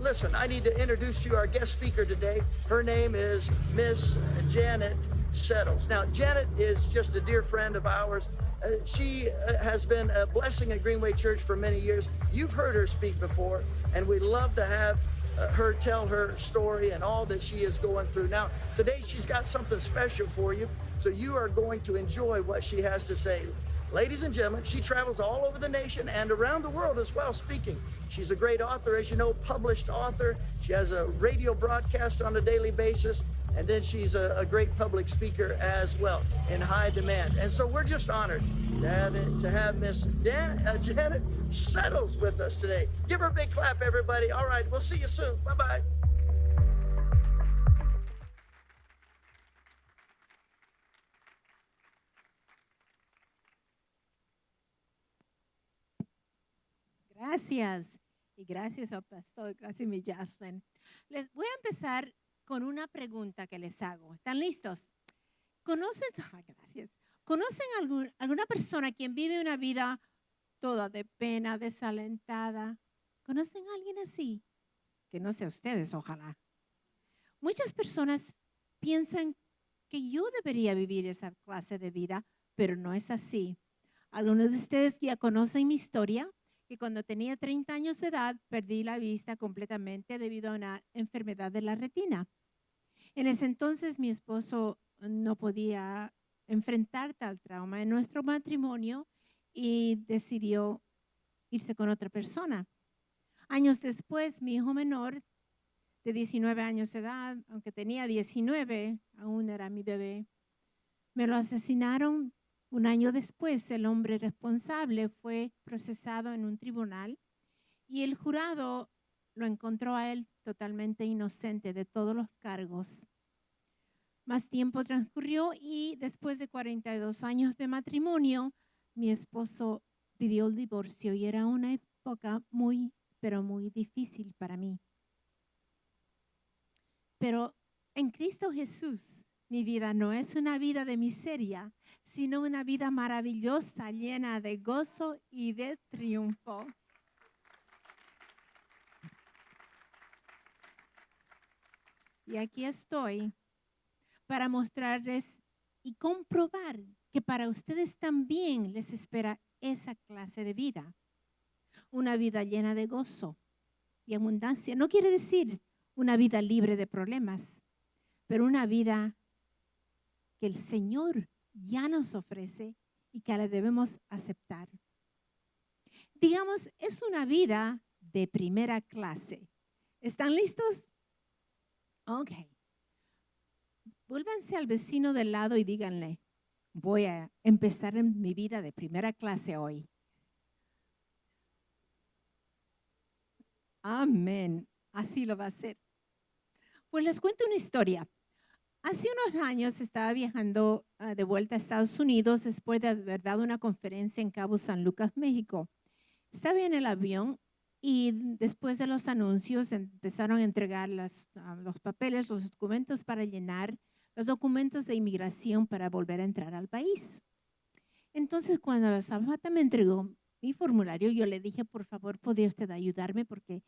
listen, I need to introduce you our guest speaker today. Her name is Miss Janet Settles. Now, Janet is just a dear friend of ours. She has been a blessing at Greenway Church for many years. You've heard her speak before, and we love to have her tell her story and all that she is going through. Now, today she's got something special for you, so you are going to enjoy what she has to say. Ladies and gentlemen, she travels all over the nation and around the world as well speaking. She's a great author, as you know, published author. She has a radio broadcast on a daily basis, and then she's a great public speaker as well, in high demand. And so we're just honored to have Miss Janet Settles with us today. Give her a big clap, everybody. All right, we'll see you soon. Bye-bye. Gracias. Y gracias al pastor, gracias mi Justin. Les voy a empezar con una pregunta que les hago. ¿Están listos? Gracias. ¿Conocen alguna persona quien vive una vida toda de pena, desalentada? ¿Conocen a alguien así? Que no sea ustedes, ojalá. Muchas personas piensan que yo debería vivir esa clase de vida, pero no es así. Algunos de ustedes ya conocen mi historia, que cuando tenía 30 años de edad perdí la vista completamente debido a una enfermedad de la retina. En ese entonces mi esposo no podía enfrentar tal trauma en nuestro matrimonio y decidió irse con otra persona. Años después, mi hijo menor, de 19 años de edad, aunque tenía 19, aún era mi bebé, me lo asesinaron. Un año después, el hombre responsable fue procesado en un tribunal y el jurado lo encontró a él totalmente inocente de todos los cargos. Más tiempo transcurrió y después de 42 años de matrimonio, mi esposo pidió el divorcio y era una época muy, pero muy difícil para mí. Pero en Cristo Jesús, mi vida no es una vida de miseria, sino una vida maravillosa, llena de gozo y de triunfo. Y aquí estoy para mostrarles y comprobar que para ustedes también les espera esa clase de vida. Una vida llena de gozo y abundancia. No quiere decir una vida libre de problemas, pero una vida que el Señor ya nos ofrece y que la debemos aceptar. Digamos, es una vida de primera clase. ¿Están listos? Ok. Vuélvanse al vecino del lado y díganle, voy a empezar en mi vida de primera clase hoy. Amén. Así lo va a hacer. Pues les cuento una historia. Hace unos años estaba viajando de vuelta a Estados Unidos después de haber dado una conferencia en Cabo San Lucas, México. Estaba en el avión y después de los anuncios empezaron a entregar los papeles, los documentos para llenar, los documentos de inmigración para volver a entrar al país. Entonces, cuando la azafata me entregó mi formulario, yo le dije, por favor, ¿podría usted ayudarme? Porque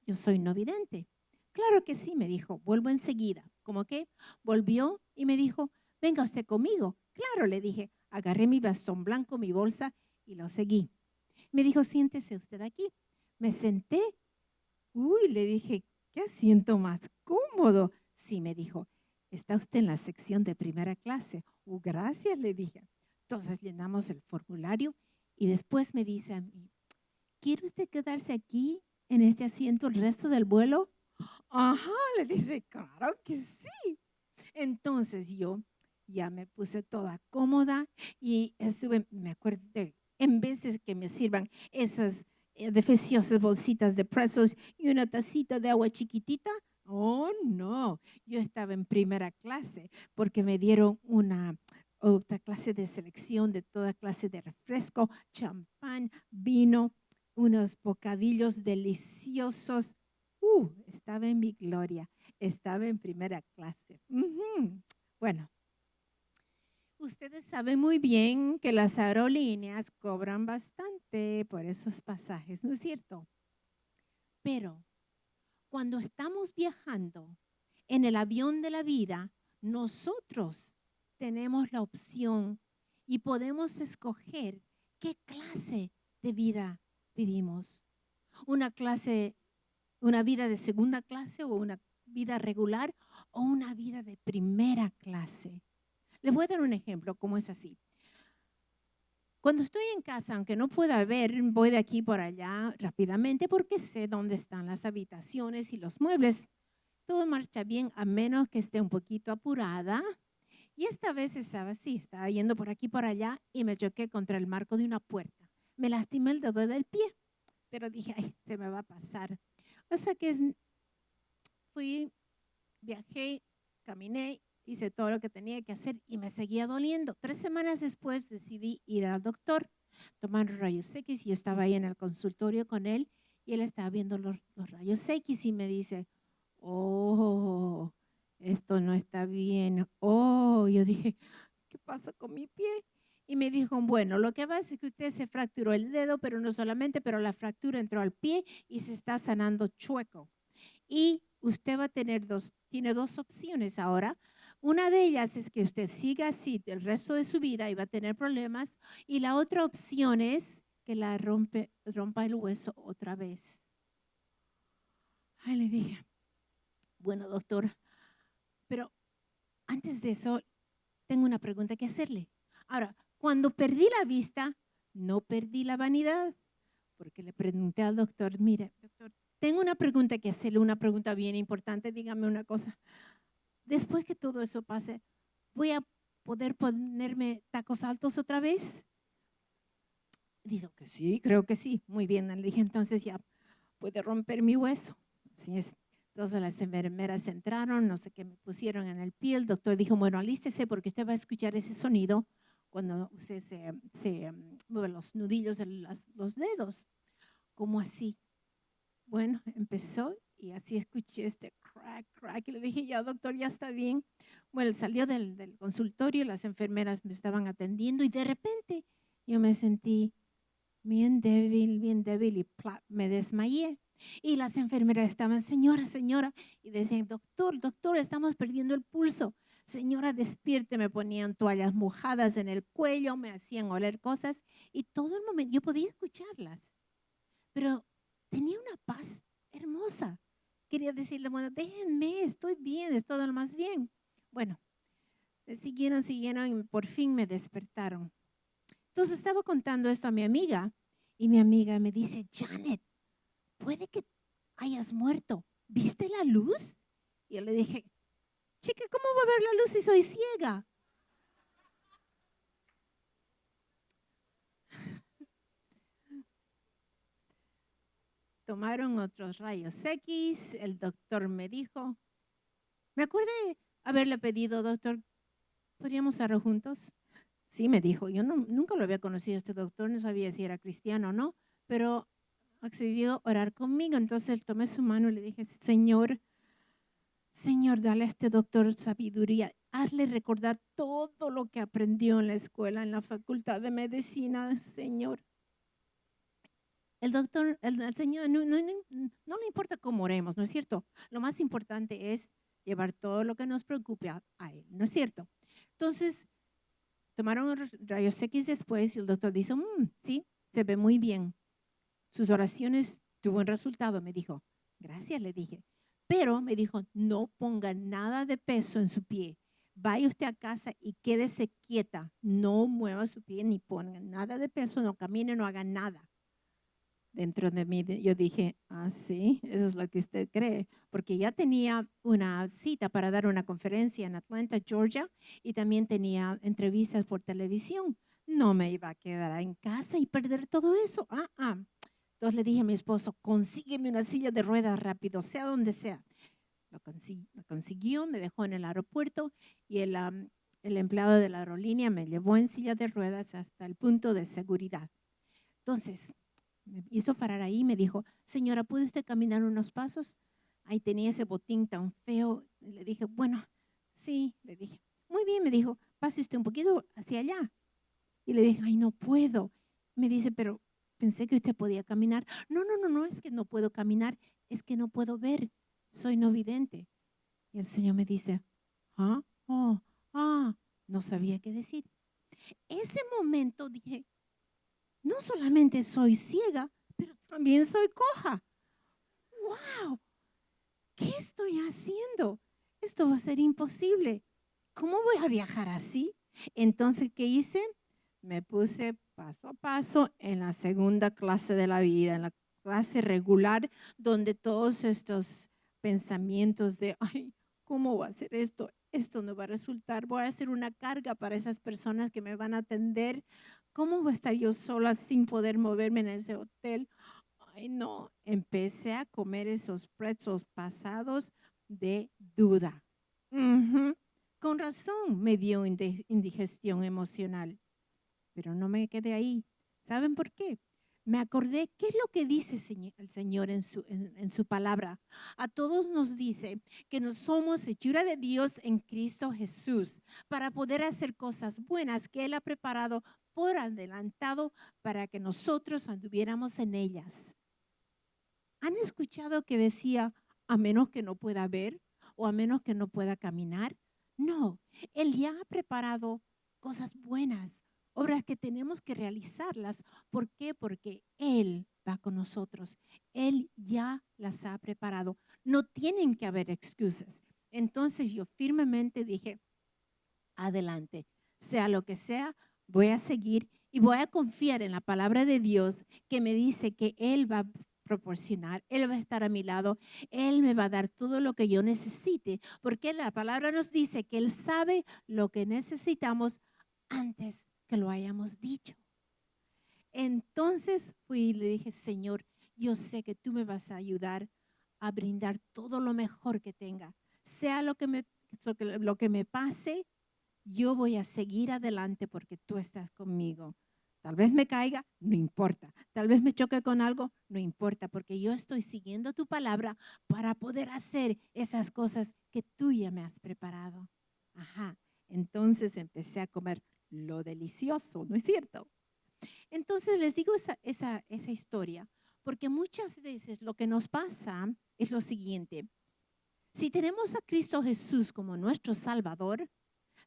yo soy no vidente. Claro que sí, me dijo, vuelvo enseguida. ¿Cómo que? Volvió y me dijo, venga usted conmigo. Claro, le dije, agarré mi bastón blanco, mi bolsa y lo seguí. Me dijo, siéntese usted aquí. Me senté. Uy, le dije, ¿qué asiento más cómodo? Sí, me dijo, está usted en la sección de primera clase. Gracias, le dije. Entonces llenamos el formulario y después me dice a mí, ¿quiere usted quedarse aquí en este asiento el resto del vuelo? Ajá, le dice, claro que sí. Entonces yo ya me puse toda cómoda y estuve, me acuerdo, en vez de que me sirvan esas deliciosas bolsitas de pretzels y una tacita de agua chiquitita, oh no, yo estaba en primera clase porque me dieron otra clase de selección de toda clase de refresco, champán, vino, unos bocadillos deliciosos. Estaba en mi gloria, estaba en primera clase. Bueno, ustedes saben muy bien que las aerolíneas cobran bastante por esos pasajes, ¿no es cierto? Pero cuando estamos viajando en el avión de la vida, nosotros tenemos la opción y podemos escoger qué clase de vida vivimos. Una vida de segunda clase o una vida regular o una vida de primera clase. Les voy a dar un ejemplo, cómo es así. Cuando estoy en casa, aunque no pueda ver, voy de aquí por allá rápidamente porque sé dónde están las habitaciones y los muebles. Todo marcha bien a menos que esté un poquito apurada. Y esta vez estaba así, estaba yendo por aquí por allá y me choqué contra el marco de una puerta. Me lastimé el dedo del pie, pero dije, ay, se me va a pasar. O sea que fui, viajé, caminé, hice todo lo que tenía que hacer y me seguía doliendo. 3 semanas después decidí ir al doctor, tomar rayos X y yo estaba ahí en el consultorio con él y él estaba viendo los rayos X y me dice, oh, esto no está bien. Oh, yo dije, ¿qué pasa con mi pie? Y me dijo, bueno, lo que pasa es que usted se fracturó el dedo, pero no solamente, pero la fractura entró al pie y se está sanando chueco. Y usted va a tener tiene 2 opciones ahora. Una de ellas es que usted siga así el resto de su vida y va a tener problemas. Y la otra opción es que rompa el hueso otra vez. Ay, le dije, bueno, doctor, pero antes de eso, tengo una pregunta que hacerle. Ahora, cuando perdí la vista, no perdí la vanidad, porque le pregunté al doctor, mire, doctor, tengo una pregunta que hacerle, una pregunta bien importante, dígame una cosa. Después que todo eso pase, ¿voy a poder ponerme tacos altos otra vez? Dijo que sí, creo que sí. Muy bien, le dije, entonces ya puede romper mi hueso. Así es. Entonces las enfermeras entraron, no sé qué me pusieron en el pie. El doctor dijo, bueno, alístese porque usted va a escuchar ese sonido cuando usted se mueve los nudillos de los dedos. ¿Cómo así? Bueno, empezó y así escuché este crack, crack. Y le dije, ya doctor, ya está bien. Bueno, salió del consultorio, las enfermeras me estaban atendiendo y de repente yo me sentí bien débil y me desmayé. Y las enfermeras estaban, señora, señora, y decían, doctor, doctor, estamos perdiendo el pulso. Señora, despierte, me ponían toallas mojadas en el cuello, me hacían oler cosas y todo el momento yo podía escucharlas, pero tenía una paz hermosa. Quería decirle, bueno, déjenme, estoy bien, es todo lo más bien. Bueno, siguieron y por fin me despertaron. Entonces estaba contando esto a mi amiga y mi amiga me dice, Janet, puede que hayas muerto. ¿Viste la luz? Y yo le dije, chica, ¿cómo voy a ver la luz si soy ciega? Tomaron otros rayos X, el doctor me dijo, me acuerdo de haberle pedido, doctor, ¿podríamos orar juntos? Sí, me dijo, yo nunca lo había conocido a este doctor, no sabía si era cristiano o no, pero accedió a orar conmigo. Entonces tomé su mano y le dije, Señor, dale a este doctor sabiduría, hazle recordar todo lo que aprendió en la escuela, en la facultad de medicina, Señor. El doctor, el Señor, no le importa cómo oremos, ¿no es cierto? Lo más importante es llevar todo lo que nos preocupe a Él, ¿no es cierto? Entonces, tomaron rayos X después y el doctor dice, sí, se ve muy bien. Sus oraciones tuvo un resultado, me dijo. Gracias, le dije. Pero me dijo, no ponga nada de peso en su pie. Vaya usted a casa y quédese quieta. No mueva su pie ni ponga nada de peso, no camine, no haga nada. Dentro de mí yo dije, sí, eso es lo que usted cree, porque ya tenía una cita para dar una conferencia en Atlanta, Georgia, y también tenía entrevistas por televisión. No me iba a quedar en casa y perder todo eso. Entonces le dije a mi esposo, consígueme una silla de ruedas rápido, sea donde sea. Lo consiguió, me dejó en el aeropuerto y el empleado de la aerolínea me llevó en silla de ruedas hasta el punto de seguridad. Entonces, me hizo parar ahí y me dijo, señora, ¿puede usted caminar unos pasos? Ahí tenía ese botín tan feo. Y le dije, bueno, sí, le dije. Muy bien, me dijo, pase usted un poquito hacia allá. Y le dije, ay, no puedo. Me dice, pero pensé que usted podía caminar. No, es que no puedo caminar, es que no puedo ver. soy no vidente. Y el Señor me dice, ¿ah? Oh, no sabía qué decir. Ese momento dije, no solamente soy ciega, pero también soy coja. ¡Wow! ¿Qué estoy haciendo? Esto va a ser imposible. ¿Cómo voy a viajar así? Entonces, ¿qué hice? Me puse paso a paso en la segunda clase de la vida, en la clase regular, donde todos estos pensamientos de, ay, ¿cómo va a ser esto? Esto no va a resultar. Voy a hacer una carga para esas personas que me van a atender. ¿Cómo voy a estar yo sola sin poder moverme en ese hotel? Ay, no. Empecé a comer esos pretzels pasados de duda. Ujú. Con razón me dio indigestión emocional, pero no me quedé ahí. ¿Saben por qué? Me acordé qué es lo que dice el Señor en su palabra. A todos nos dice que nos somos hechura de Dios en Cristo Jesús para poder hacer cosas buenas que Él ha preparado por adelantado para que nosotros anduviéramos en ellas. ¿Han escuchado que decía, a menos que no pueda ver o a menos que no pueda caminar? No, Él ya ha preparado cosas buenas, obras que tenemos que realizarlas. ¿Por qué? Porque Él va con nosotros. Él ya las ha preparado. No tienen que haber excusas. Entonces yo firmemente dije, adelante, sea lo que sea, voy a seguir y voy a confiar en la palabra de Dios que me dice que Él va a proporcionar, Él va a estar a mi lado, Él me va a dar todo lo que yo necesite, porque la palabra nos dice que Él sabe lo que necesitamos antes que lo hayamos dicho. Entonces fui y le dije, Señor, yo sé que tú me vas a ayudar a brindar todo lo mejor que tenga, sea lo que me pase. Yo voy a seguir adelante porque tú estás conmigo. Tal vez me caiga, no importa. Tal vez me choque con algo, no importa, porque yo estoy siguiendo tu palabra para poder hacer esas cosas que tú ya me has preparado. Ajá. Entonces empecé a comer lo delicioso, ¿no es cierto? Entonces les digo esa historia, porque muchas veces lo que nos pasa es lo siguiente. Si tenemos a Cristo Jesús como nuestro Salvador,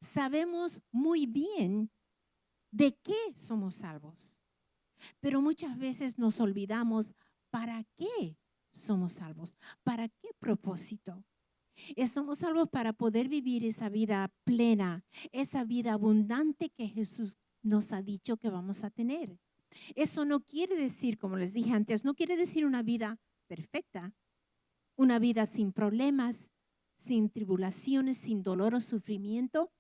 sabemos muy bien de qué somos salvos, pero muchas veces nos olvidamos para qué somos salvos, para qué propósito. Somos salvos para poder vivir esa vida plena, esa vida abundante que Jesús nos ha dicho que vamos a tener. Eso no quiere decir, como les dije antes, no quiere decir una vida perfecta, una vida sin problemas, sin tribulaciones, sin dolor o sufrimiento.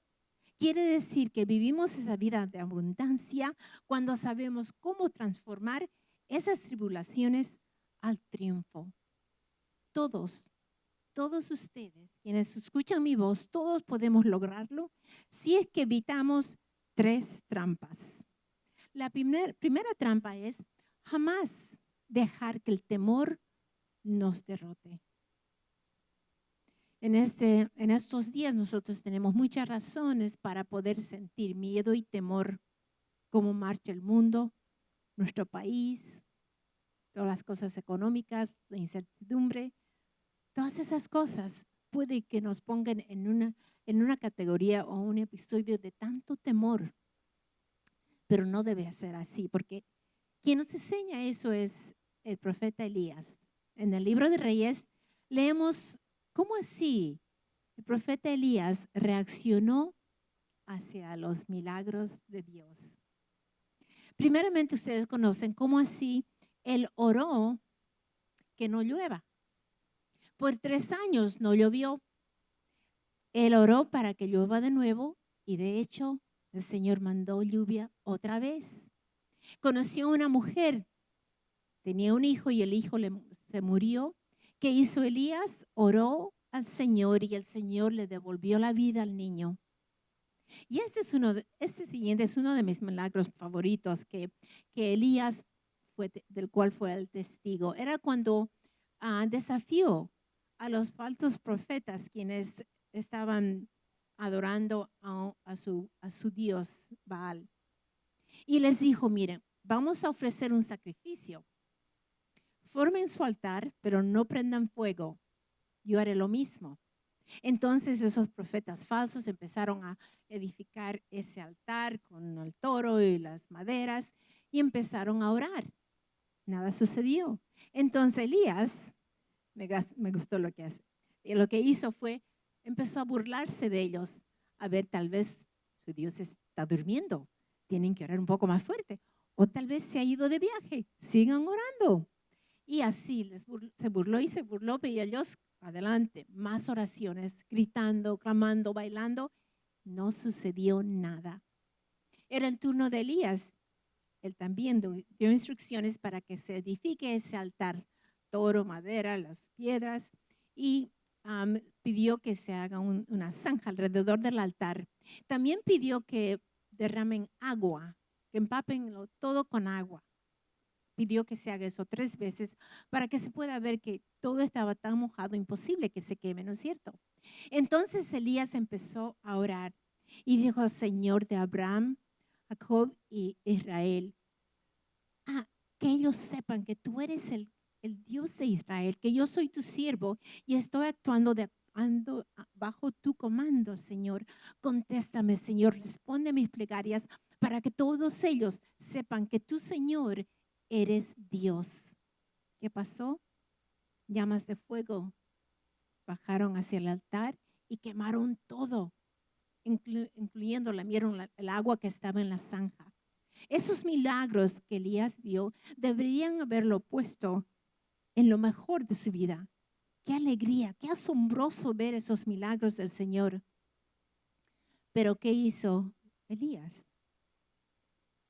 Quiere decir que vivimos esa vida de abundancia cuando sabemos cómo transformar esas tribulaciones al triunfo. Todos ustedes, quienes escuchan mi voz, todos podemos lograrlo si es que evitamos 3 trampas. La primera trampa es jamás dejar que el temor nos derrote. En estos días nosotros tenemos muchas razones para poder sentir miedo y temor, cómo marcha el mundo, nuestro país, todas las cosas económicas, la incertidumbre, todas esas cosas puede que nos pongan en una categoría o un episodio de tanto temor, pero no debe ser así, porque quien nos enseña eso es el profeta Elías. En el libro de Reyes leemos cómo así el profeta Elías reaccionó hacia los milagros de Dios. Primeramente, ustedes conocen cómo así él oró que no llueva. Por 3 años no llovió. Él oró para que llueva de nuevo y de hecho el Señor mandó lluvia otra vez. Conoció a una mujer, tenía un hijo y el hijo se murió. ¿Qué hizo Elías? Oró al Señor y el Señor le devolvió la vida al niño. Y este siguiente es uno de mis milagros favoritos que Elías del cual fue el testigo. Era cuando desafió a los falsos profetas quienes estaban adorando a su Dios Baal. Y les dijo, miren, vamos a ofrecer un sacrificio. Formen su altar, pero no prendan fuego. yo haré lo mismo. Entonces esos profetas falsos empezaron a edificar ese altar con el toro y las maderas y empezaron a orar. Nada sucedió. Entonces Elías, me gustó lo que hace. Y lo que hizo fue, empezó a burlarse de ellos. A ver, tal vez su Dios está durmiendo. Tienen que orar un poco más fuerte. O tal vez se ha ido de viaje. Sigan orando. Y así se burló y se burló. Y ellos, adelante, más oraciones, gritando, clamando, bailando. No sucedió nada. Era el turno de Elías. Él también dio instrucciones para que se edifique ese altar, toro, madera, las piedras, y pidió que se haga una zanja alrededor del altar. También pidió que derramen agua, que empapen todo con agua. Pidió que se haga eso 3 veces para que se pueda ver que todo estaba tan mojado, imposible que se queme, ¿no es cierto? Entonces Elías empezó a orar y dijo: Señor de Abraham, Jacob y Israel, que ellos sepan que tú eres el Dios de Israel, que yo soy tu siervo y estoy actuando bajo tu comando, Señor. Contéstame, Señor, responde a mis plegarias para que todos ellos sepan que tú, Señor, eres Dios. ¿Qué pasó? Llamas de fuego bajaron hacia el altar y quemaron todo, incluyendo el agua que estaba en la zanja. Esos milagros que Elías vio deberían haberlo puesto en lo mejor de su vida. Qué alegría, qué asombroso ver esos milagros del Señor. Pero ¿qué hizo Elías?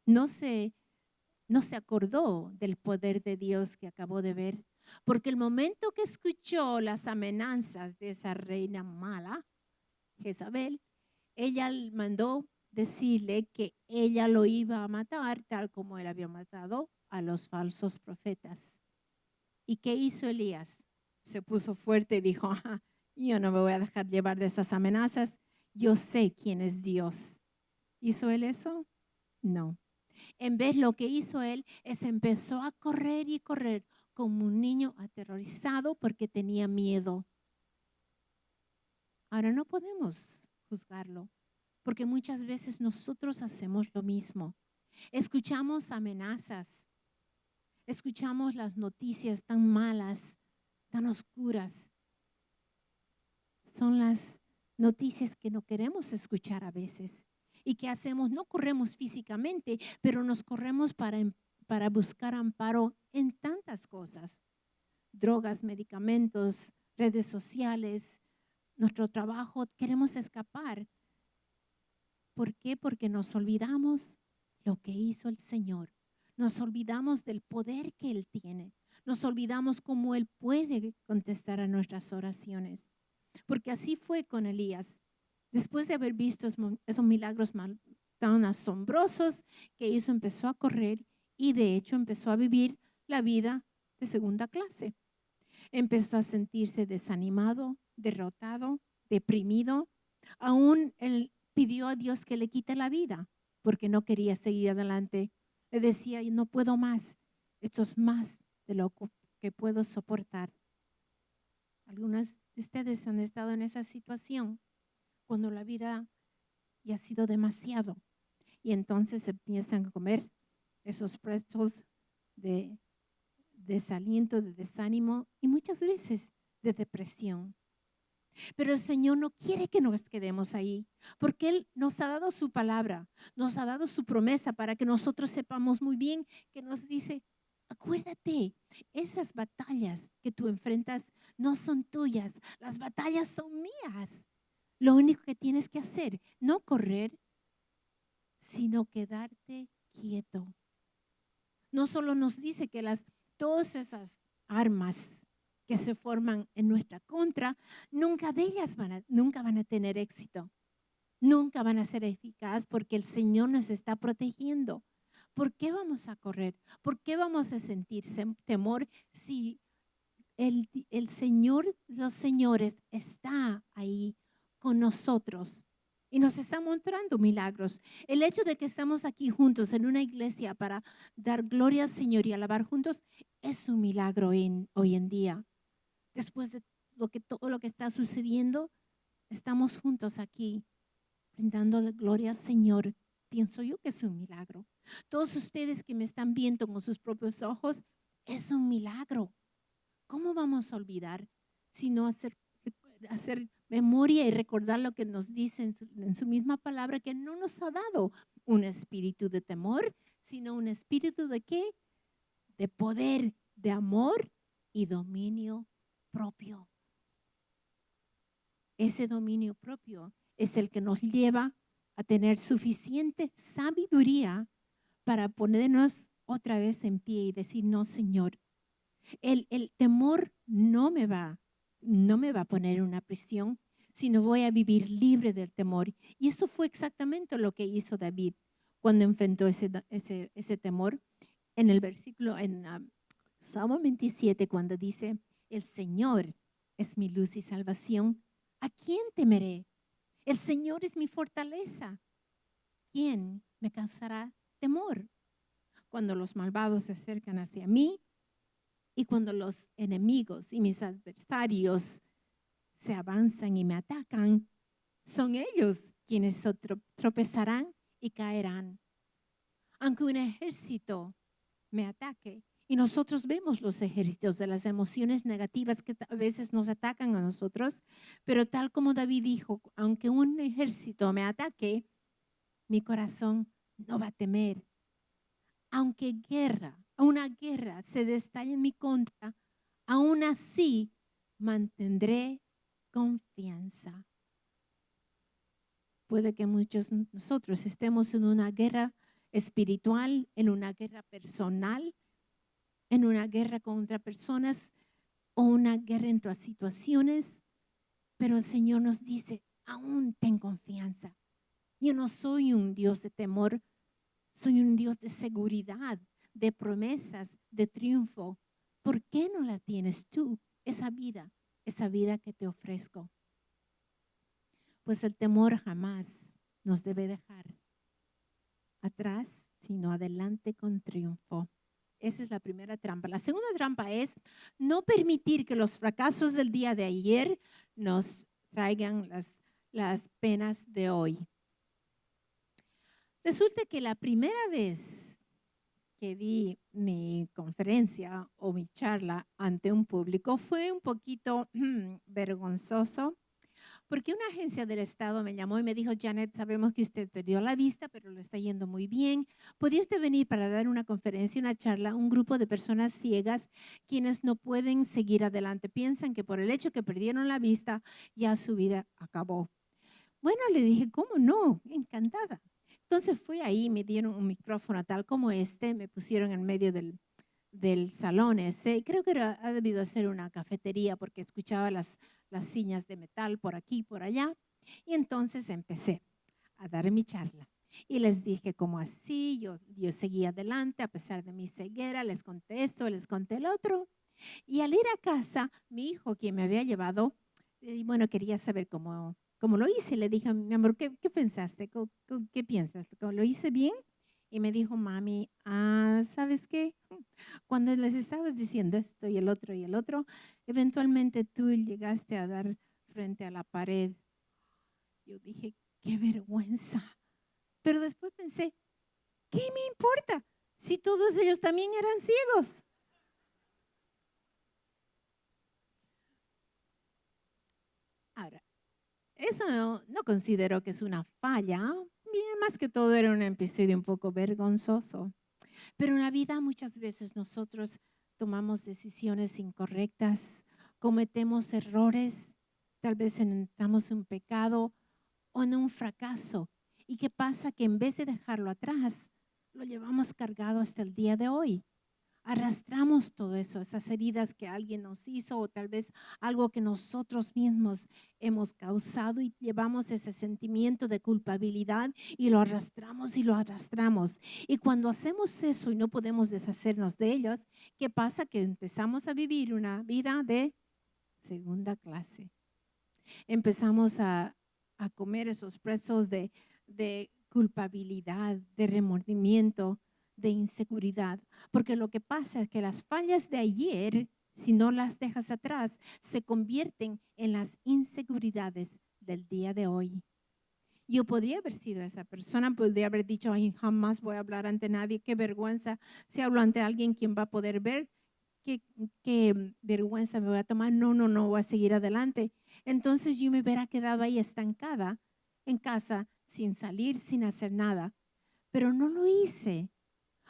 No se acordó del poder de Dios que acabó de ver, porque el momento que escuchó las amenazas de esa reina mala, Jezabel, ella mandó decirle que ella lo iba a matar tal como él había matado a los falsos profetas. ¿Y qué hizo Elías? Se puso fuerte y dijo: yo no me voy a dejar llevar de esas amenazas, yo sé quién es Dios. ¿Hizo él eso? No. En vez, lo que hizo él es empezó a correr y correr como un niño aterrorizado porque tenía miedo. Ahora no podemos juzgarlo, porque muchas veces nosotros hacemos lo mismo. Escuchamos amenazas, escuchamos las noticias tan malas, tan oscuras. Son las noticias que no queremos escuchar a veces. ¿Y qué hacemos? No corremos físicamente, pero nos corremos para buscar amparo en tantas cosas. Drogas, medicamentos, redes sociales, nuestro trabajo. Queremos escapar. ¿Por qué? Porque nos olvidamos lo que hizo el Señor. Nos olvidamos del poder que Él tiene. Nos olvidamos cómo Él puede contestar a nuestras oraciones. Porque así fue con Elías. Después de haber visto esos milagros tan asombrosos que hizo, empezó a correr y de hecho empezó a vivir la vida de segunda clase. Empezó a sentirse desanimado, derrotado, deprimido. Aún él pidió a Dios que le quite la vida porque no quería seguir adelante. Le decía: no puedo más, esto es más de lo que puedo soportar. Algunos de ustedes han estado en esa situación cuando la vida ya ha sido demasiado y entonces empiezan a comer esos pretzels de desaliento, de desánimo y muchas veces de depresión. Pero el Señor no quiere que nos quedemos ahí, porque Él nos ha dado su palabra, nos ha dado su promesa para que nosotros sepamos muy bien que nos dice: acuérdate, esas batallas que tú enfrentas no son tuyas, las batallas son mías. Lo único que tienes que hacer, no correr, sino quedarte quieto. No solo nos dice que todas esas armas que se forman en nuestra contra, nunca van a tener éxito. Nunca van a ser eficaces porque el Señor nos está protegiendo. ¿Por qué vamos a correr? ¿Por qué vamos a sentir temor si el Señor, los señores, está ahí con nosotros y nos está mostrando milagros? El hecho de que estamos aquí juntos en una iglesia para dar gloria al Señor y alabar juntos es un milagro hoy en día. Después de todo lo que está sucediendo, estamos juntos aquí, brindándole gloria al Señor. Pienso yo que es un milagro. Todos ustedes que me están viendo con sus propios ojos, es un milagro. ¿Cómo vamos a olvidar sino hacer memoria y recordar lo que nos dice en su misma palabra, que no nos ha dado un espíritu de temor, sino un espíritu de ¿qué? De poder, de amor y dominio propio. Ese dominio propio es el que nos lleva a tener suficiente sabiduría para ponernos otra vez en pie y decir, no, Señor, el temor no me va a poner en una prisión, sino voy a vivir libre del temor. Y eso fue exactamente lo que hizo David cuando enfrentó ese temor. En el versículo, en Salmo 27, cuando dice, el Señor es mi luz y salvación, ¿a quién temeré? El Señor es mi fortaleza. ¿Quién me causará temor? Cuando los malvados se acercan hacia mí y cuando los enemigos y mis adversarios se avanzan y me atacan, son ellos quienes tropezarán y caerán. Aunque un ejército me ataque, y nosotros vemos los ejércitos de las emociones negativas que a veces nos atacan a nosotros, pero tal como David dijo, aunque un ejército me ataque, mi corazón no va a temer. Aunque una guerra se destalle en mi contra, aún así mantendré confianza. Puede que muchos de nosotros estemos en una guerra espiritual, en una guerra personal, en una guerra contra personas o una guerra entre situaciones, pero el Señor nos dice, aún ten confianza. Yo no soy un Dios de temor, soy un Dios de seguridad, de promesas, de triunfo. ¿Por qué no la tienes tú, esa vida que te ofrezco? Pues el temor jamás nos debe dejar atrás, sino adelante con triunfo. Esa es la primera trampa. La segunda trampa es no permitir que los fracasos del día de ayer nos traigan las penas de hoy. Resulta que la primera vez que di mi conferencia o mi charla ante un público fue un poquito vergonzoso, porque una agencia del Estado me llamó y me dijo, Janet, sabemos que usted perdió la vista, pero lo está yendo muy bien. ¿Podría usted venir para dar una conferencia, una charla a un grupo de personas ciegas quienes no pueden seguir adelante? Piensan que por el hecho que perdieron la vista, ya su vida acabó. Bueno, le dije, ¿cómo no? Encantada. Entonces fui ahí, me dieron un micrófono tal como este, me pusieron en medio del salón ese. Creo que ha debido ser una cafetería porque escuchaba las sillas de metal por aquí y por allá. Y entonces empecé a dar mi charla. Y les dije como así, yo seguí adelante a pesar de mi ceguera, les conté esto, les conté el otro. Y al ir a casa, mi hijo, quien me había llevado, bueno, quería saber cómo lo hice. Le dije, mi amor, ¿qué pensaste? ¿Qué piensas? ¿Lo hice bien? Y me dijo, mami, ¿sabes qué? Cuando les estabas diciendo esto y el otro, eventualmente tú llegaste a dar frente a la pared. Yo dije, qué vergüenza. Pero después pensé, ¿qué me importa si todos ellos también eran ciegos? Ahora, eso no considero que es una falla. Bien, más que todo era un episodio un poco vergonzoso. Pero en la vida muchas veces nosotros tomamos decisiones incorrectas, cometemos errores, tal vez entramos en un pecado o en un fracaso. ¿Y qué pasa? Que en vez de dejarlo atrás, lo llevamos cargado hasta el día de hoy. Arrastramos todo eso, esas heridas que alguien nos hizo o tal vez algo que nosotros mismos hemos causado y llevamos ese sentimiento de culpabilidad y lo arrastramos y lo arrastramos. Y cuando hacemos eso y no podemos deshacernos de ellos, ¿qué pasa? Que empezamos a vivir una vida de segunda clase. Empezamos a comer esos presos de culpabilidad, de remordimiento, de inseguridad, porque lo que pasa es que las fallas de ayer si no las dejas atrás, se convierten en las inseguridades del día de hoy. Yo podría haber sido esa persona, podría haber dicho, ay, jamás voy a hablar ante nadie, qué vergüenza. Si hablo ante alguien, ¿quién va a poder ver? ¿Qué vergüenza me voy a tomar? No, voy a seguir adelante. Entonces yo me hubiera quedado ahí estancada en casa, sin salir, sin hacer nada. Pero no lo hice,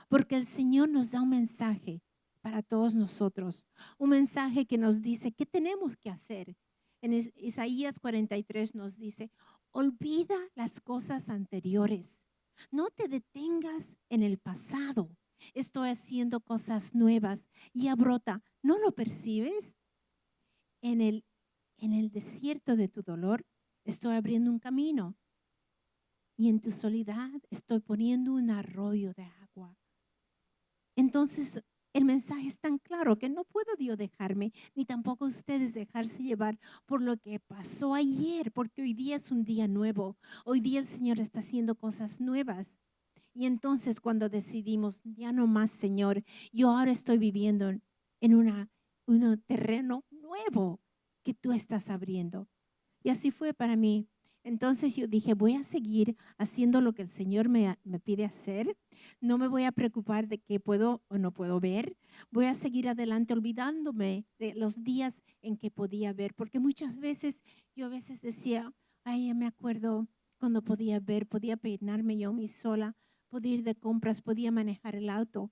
porque el Señor nos da un mensaje para todos nosotros, un mensaje que nos dice qué tenemos que hacer. En Isaías 43 nos dice, olvida las cosas anteriores, no te detengas en el pasado. Estoy haciendo cosas nuevas, ya brota. ¿No lo percibes? En el desierto de tu dolor estoy abriendo un camino y en tu soledad estoy poniendo un arroyo de agua. Entonces, el mensaje es tan claro que no puedo yo dejarme, ni tampoco ustedes dejarse llevar por lo que pasó ayer, porque hoy día es un día nuevo. Hoy día el Señor está haciendo cosas nuevas. Y entonces cuando decidimos, ya no más, Señor, yo ahora estoy viviendo en un terreno nuevo que tú estás abriendo. Y así fue para mí. Entonces yo dije, voy a seguir haciendo lo que el Señor me pide hacer. No me voy a preocupar de qué puedo o no puedo ver. Voy a seguir adelante olvidándome de los días en que podía ver. Porque muchas veces, yo a veces decía, ay, ya me acuerdo cuando podía ver, podía peinarme yo mi sola, podía ir de compras, podía manejar el auto.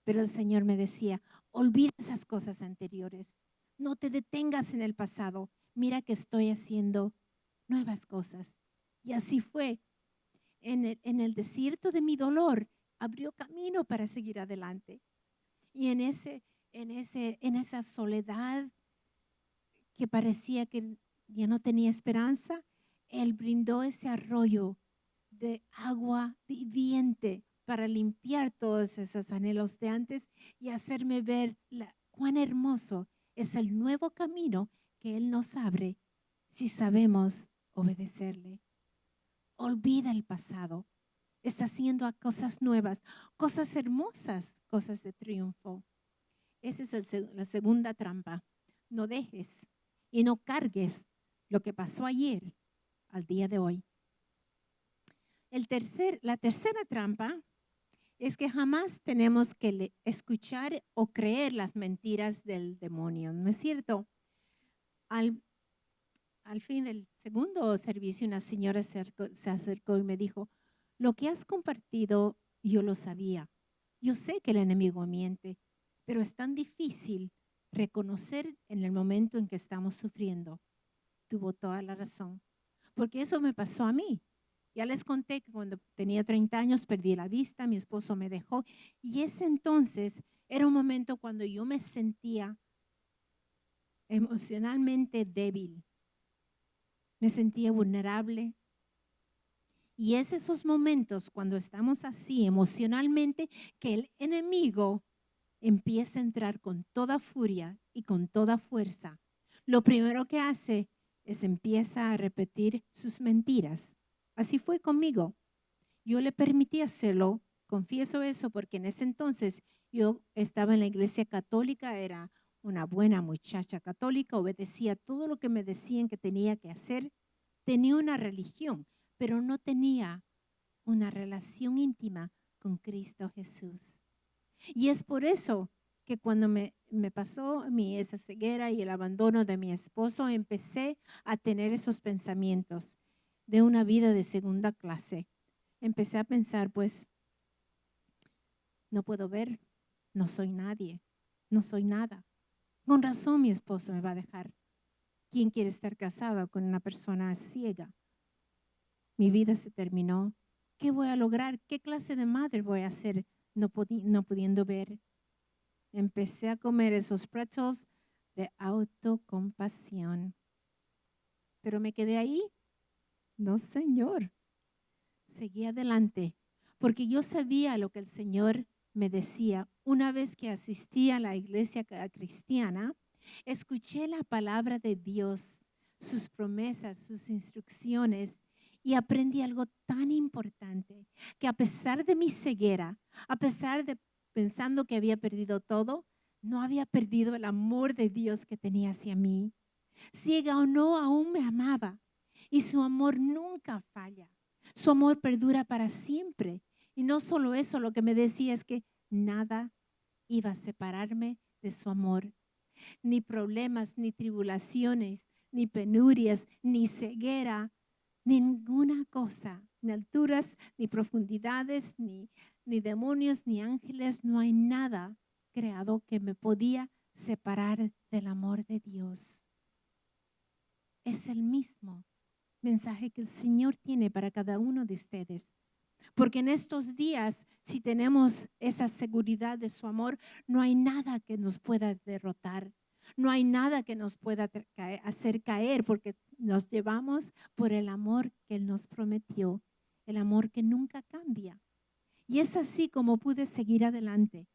Pero el Señor me decía, olvida esas cosas anteriores. No te detengas en el pasado. Mira que estoy haciendo nuevas cosas. Y así fue. En el desierto de mi dolor, abrió camino para seguir adelante. Y en esa soledad que parecía que ya no tenía esperanza, Él brindó ese arroyo de agua viviente para limpiar todos esos anhelos de antes y hacerme ver cuán hermoso es el nuevo camino que Él nos abre si sabemos obedecerle. Olvida el pasado. Está haciendo cosas nuevas, cosas hermosas, cosas de triunfo. Esa es la segunda trampa. No dejes y no cargues lo que pasó ayer al día de hoy. La tercera trampa es que jamás tenemos que escuchar o creer las mentiras del demonio, ¿no es cierto? Al fin del segundo servicio, una señora se acercó y me dijo, lo que has compartido yo lo sabía. Yo sé que el enemigo miente, pero es tan difícil reconocer en el momento en que estamos sufriendo. Tuvo toda la razón, porque eso me pasó a mí. Ya les conté que cuando tenía 30 años perdí la vista, mi esposo me dejó y ese entonces era un momento cuando yo me sentía emocionalmente débil, me sentía vulnerable. Y es esos momentos cuando estamos así emocionalmente que el enemigo empieza a entrar con toda furia y con toda fuerza. Lo primero que hace es empieza a repetir sus mentiras. Así fue conmigo. Yo le permití hacerlo, confieso eso, porque en ese entonces yo estaba en la iglesia católica, era una buena muchacha católica, obedecía todo lo que me decían que tenía que hacer, tenía una religión, pero no tenía una relación íntima con Cristo Jesús. Y es por eso que cuando me pasó esa ceguera y el abandono de mi esposo, empecé a tener esos pensamientos de una vida de segunda clase. Empecé a pensar, pues, no puedo ver, no soy nadie, no soy nada. Con razón mi esposo me va a dejar. ¿Quién quiere estar casado con una persona ciega? Mi vida se terminó. ¿Qué voy a lograr? ¿Qué clase de madre voy a ser no pudiendo ver? Empecé a comer esos pretzels de autocompasión. Pero me quedé ahí. No, Señor. Seguí adelante, porque yo sabía lo que el Señor me decía. Una vez que asistí a la iglesia cristiana, escuché la palabra de Dios, sus promesas, sus instrucciones, y aprendí algo tan importante, que a pesar de mi ceguera, a pesar de pensando que había perdido todo, No había perdido el amor de Dios que tenía hacia mí. Ciega o no, aún me amaba. Y su amor nunca falla. Su amor perdura para siempre. Y no solo eso, lo que me decía es que nada iba a separarme de su amor. Ni problemas, ni tribulaciones, ni penurias, ni ceguera, ninguna cosa, ni alturas, ni profundidades, ni demonios, ni ángeles, no hay nada creado que me podía separar del amor de Dios. Es el mismo mensaje que el Señor tiene para cada uno de ustedes. Porque en estos días, si tenemos esa seguridad de su amor, no hay nada que nos pueda derrotar. No hay nada que nos pueda hacer caer, porque nos llevamos por el amor que Él nos prometió, el amor que nunca cambia. Y es así como pude seguir adelante.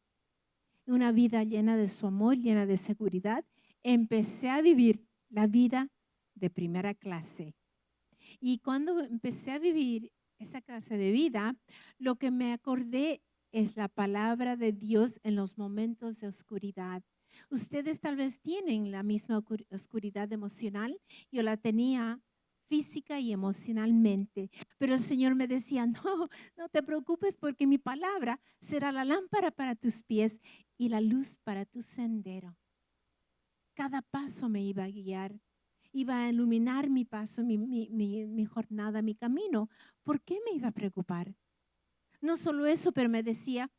Una vida llena de su amor, llena de seguridad. Empecé a vivir la vida de primera clase. Y cuando empecé a vivir esa clase de vida, lo que me acordé es la palabra de Dios en los momentos de oscuridad. Ustedes tal vez tienen la misma oscuridad emocional. Yo la tenía física y emocionalmente. Pero el Señor me decía, no te preocupes porque mi palabra será la lámpara para tus pies y la luz para tu sendero. Cada paso me iba a guiar. Iba a iluminar mi paso, mi jornada, mi camino. ¿Por qué me iba a preocupar? No solo eso, pero me decía,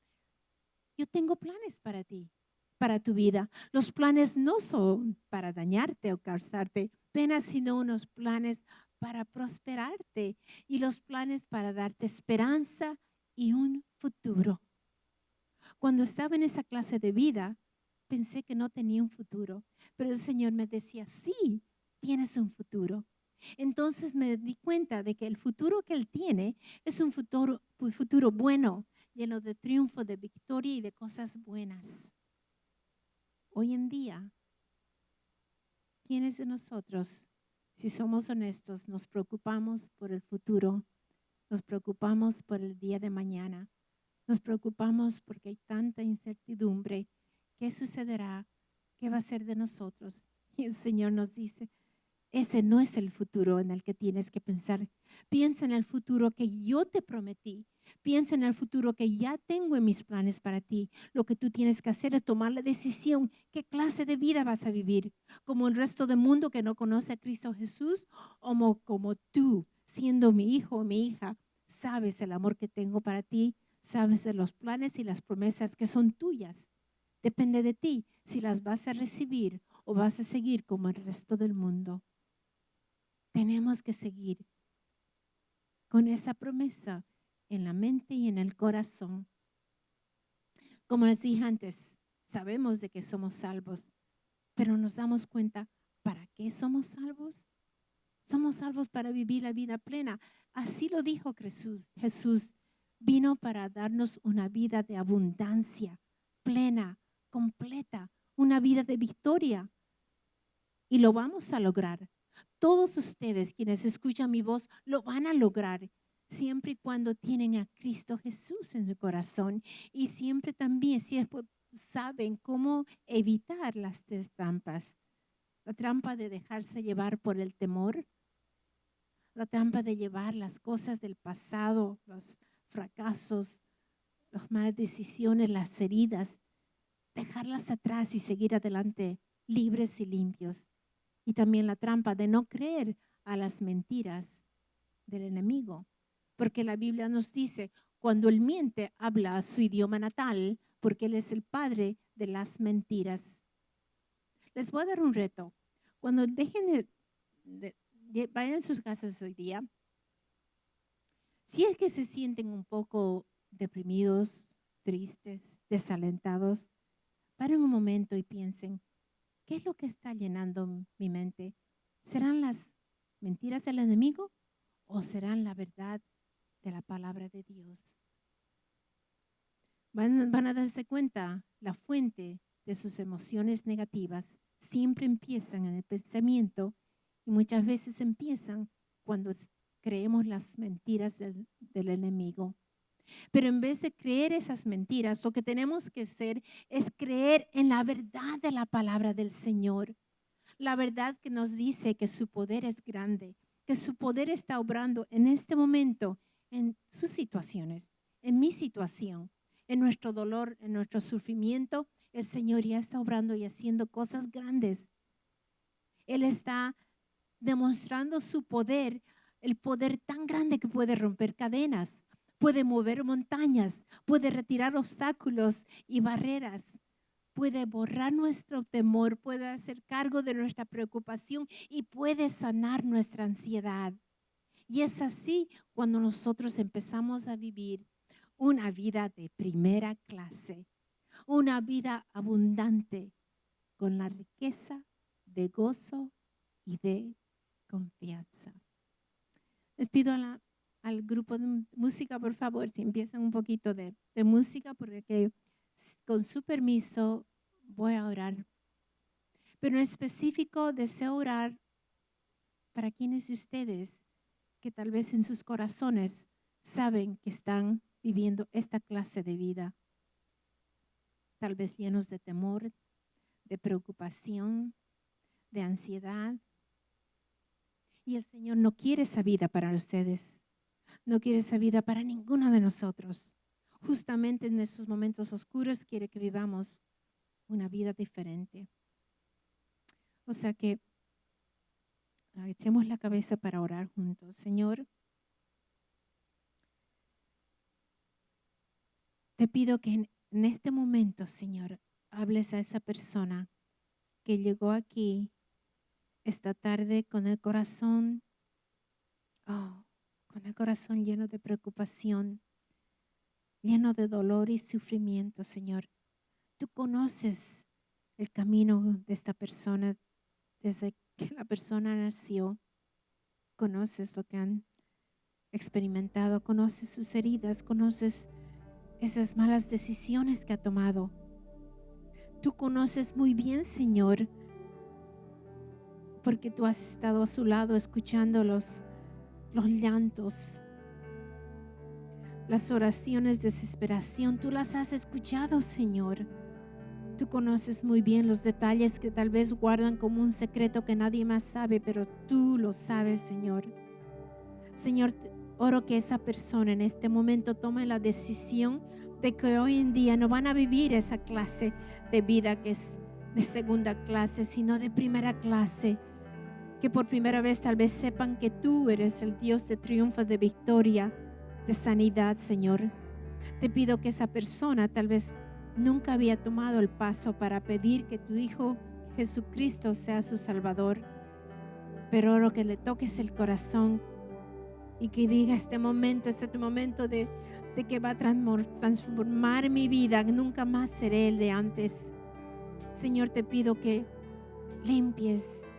yo tengo planes para ti, para tu vida. Los planes no son para dañarte o causarte pena, sino unos planes para prosperarte y los planes para darte esperanza y un futuro. Cuando estaba en esa clase de vida, pensé que no tenía un futuro, pero el Señor me decía, sí, tienes un futuro. Entonces me di cuenta de que el futuro que Él tiene es un futuro bueno, lleno de triunfo, de victoria y de cosas buenas. Hoy en día, ¿quiénes de nosotros, si somos honestos, nos preocupamos por el futuro? Nos preocupamos por el día de mañana. Nos preocupamos porque hay tanta incertidumbre. ¿Qué sucederá? ¿Qué va a ser de nosotros? Y el Señor nos dice, ese no es el futuro en el que tienes que pensar. Piensa en el futuro que yo te prometí. Piensa en el futuro que ya tengo en mis planes para ti. Lo que tú tienes que hacer es tomar la decisión. ¿Qué clase de vida vas a vivir? ¿Como el resto del mundo que no conoce a Cristo Jesús? ¿O como tú, siendo mi hijo o mi hija, sabes el amor que tengo para ti? ¿Sabes de los planes y las promesas que son tuyas? Depende de ti si las vas a recibir o vas a seguir como el resto del mundo. Tenemos que seguir con esa promesa en la mente y en el corazón. Como les dije antes, sabemos de que somos salvos, pero nos damos cuenta, ¿para qué somos salvos? Somos salvos para vivir la vida plena. Así lo dijo Jesús. Jesús vino para darnos una vida de abundancia, plena, completa, una vida de victoria. Y lo vamos a lograr. Todos ustedes quienes escuchan mi voz lo van a lograr siempre y cuando tienen a Cristo Jesús en su corazón y siempre también si saben cómo evitar las tres trampas. La trampa de dejarse llevar por el temor, la trampa de llevar las cosas del pasado, los fracasos, las malas decisiones, las heridas, dejarlas atrás y seguir adelante libres y limpios. Y también la trampa de no creer a las mentiras del enemigo. Porque la Biblia nos dice, cuando él miente, habla su idioma natal, porque él es el padre de las mentiras. Les voy a dar un reto. Cuando dejen vayan a sus casas hoy día, si es que se sienten un poco deprimidos, tristes, desalentados, paren un momento y piensen, ¿qué es lo que está llenando mi mente? ¿Serán las mentiras del enemigo o serán la verdad de la palabra de Dios? Van a darse cuenta, la fuente de sus emociones negativas siempre empiezan en el pensamiento y muchas veces empiezan cuando creemos las mentiras del enemigo. Pero en vez de creer esas mentiras, lo que tenemos que hacer es creer en la verdad de la palabra del Señor. La verdad que nos dice que su poder es grande, que su poder está obrando en este momento en sus situaciones, en mi situación, en nuestro dolor, en nuestro sufrimiento. El Señor ya está obrando y haciendo cosas grandes. Él está demostrando su poder, el poder tan grande que puede romper cadenas, puede mover montañas, puede retirar obstáculos y barreras, puede borrar nuestro temor, puede hacer cargo de nuestra preocupación y puede sanar nuestra ansiedad. Y es así cuando nosotros empezamos a vivir una vida de primera clase, una vida abundante con la riqueza de gozo y de confianza. Les pido al grupo de música, por favor, si empiezan un poquito de música, porque con su permiso voy a orar. Pero en específico deseo orar para quienes de ustedes que tal vez en sus corazones saben que están viviendo esta clase de vida. Tal vez llenos de temor, de preocupación, de ansiedad. Y el Señor no quiere esa vida para ustedes. No quiere esa vida para ninguno de nosotros. Justamente en estos momentos oscuros quiere que vivamos una vida diferente. O sea que echemos la cabeza para orar juntos. Señor, te pido que en este momento, Señor, hables a esa persona que llegó aquí esta tarde con el corazón lleno de preocupación, lleno de dolor y sufrimiento, Señor. Tú conoces el camino de esta persona desde que la persona nació. Conoces lo que han experimentado, conoces sus heridas, conoces esas malas decisiones que ha tomado. Tú conoces muy bien, Señor, porque tú has estado a su lado escuchando los llantos, las oraciones de desesperación. Tú las has escuchado, Señor. Tú conoces muy bien los detalles que tal vez guardan como un secreto que nadie más sabe, pero tú lo sabes, Señor. Señor, oro que esa persona en este momento tome la decisión de que hoy en día no van a vivir esa clase de vida que es de segunda clase, sino de primera clase. Que por primera vez tal vez sepan que tú eres el Dios de triunfo, de victoria, de sanidad, Señor. Te pido que esa persona tal vez nunca había tomado el paso para pedir que tu Hijo Jesucristo sea su Salvador. Pero oro que le toques el corazón y que diga este momento de que va a transformar mi vida. Nunca más seré el de antes. Señor, te pido que limpies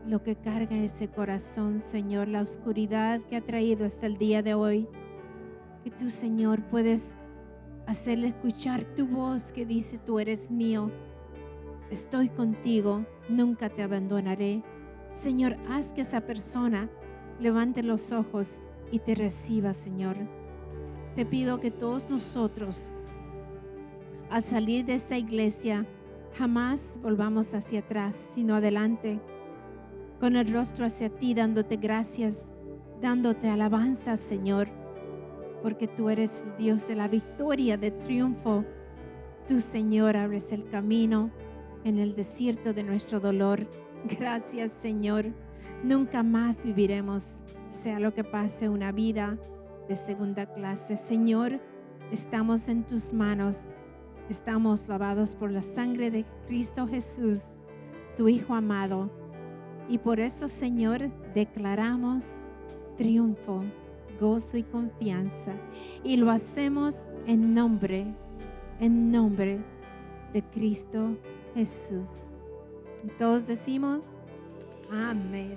lo que carga ese corazón, Señor, la oscuridad que ha traído hasta el día de hoy. Que tú, Señor, puedes hacerle escuchar tu voz que dice: tú eres mío, estoy contigo, nunca te abandonaré. Señor, haz que esa persona levante los ojos y te reciba, Señor. Te pido que todos nosotros, al salir de esta iglesia, jamás volvamos hacia atrás, sino adelante, con el rostro hacia ti, dándote gracias, dándote alabanza, Señor, porque tú eres el Dios de la victoria, de triunfo. Tú, Señor, abres el camino en el desierto de nuestro dolor. Gracias, Señor. Nunca más viviremos, sea lo que pase, una vida de segunda clase. Señor, estamos en tus manos. Estamos lavados por la sangre de Cristo Jesús, tu Hijo amado. Y por eso, Señor, declaramos triunfo, gozo y confianza. Y lo hacemos en nombre de Cristo Jesús. Y todos decimos amén.